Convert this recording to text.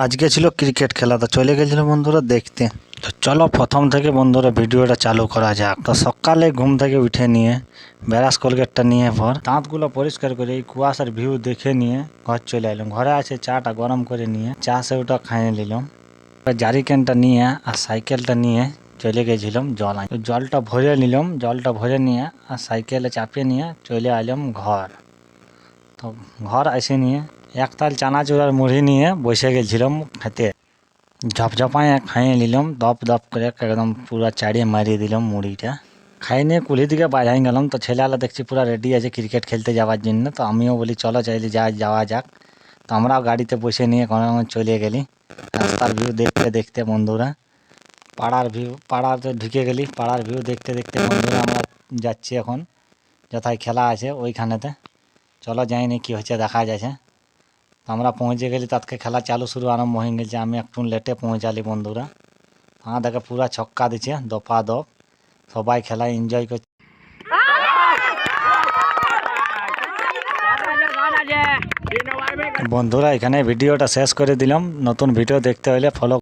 আজকে ছিল ক্রিকেট খেলা, তো চলে গেছিল বন্ধুরা দেখতে। তো চলো প্রথম থেকে বন্ধুরা ভিডিওটা চালু করা যাক। তো সকালে ঘুম থেকে উঠে নিয়ে ব্রাশ কোলগেটটা নিয়ে পর দাঁতগুলো পরিষ্কার করে এই কুয়াশার ভিউ দেখে নিয়ে ঘর চলে এলাম। ঘরে আছে চাটা গরম করে নিয়ে চা সেওটা খাইয়ে নিলাম। জারি ক্যানটা নিয়ে আর সাইকেলটা নিয়ে চলে গেছিলাম জল আনতে। জলটা ভরে নিলাম, জলটা ভরে নিয়ে আর সাইকেলে চাপিয়ে নিয়ে চলে এলাম ঘর। তো ঘর এসে নিয়ে এক থাল চানাচুর মুড়ি নিয়ে বসে গেছিলাম খেতে। ঝপঝপায় খাইয়ে নিলাম, দপ দপ করে একদম পুরো চাড়িয়ে মারিয়ে দিলাম মুড়িটা। খাই নিয়ে কুলি দিকে বাজাই গেলাম। তো ছেলেবেলা দেখছি পুরো রেডি আছে ক্রিকেট খেলতে যাওয়ার জন্য। তো আমিও বলি চলো চাইলে যাওয়া যাক। তো আমরাও গাড়িতে বসে নিয়ে কোনো চলে গেলি রাস্তার ভিউ দেখতে দেখতে বন্ধুরা। পাড়াতে ঢুকে গেলি, পাড়ার ভিউ দেখতে দেখতে বন্ধুরা আমরা যাচ্ছি এখন যথায় খেলা আছে ওইখানেতে। চলো যাইনি কি হচ্ছে দেখা যাচ্ছে। তো আমরা পৌঁছে গেলি, তাৎকে খেলা চালু শুরু আরম্ভ হয়ে গেছে। আমি একটু লেটে পৌঁছালি বন্ধুরা। দেখে পুরা ছক্কা দিচ্ছে দপা দপ, সবাই খেলা এনজয় করছে বন্ধুরা। এখানে ভিডিওটা শেষ করে দিলাম। নতুন ভিডিও দেখতে হলে ফলো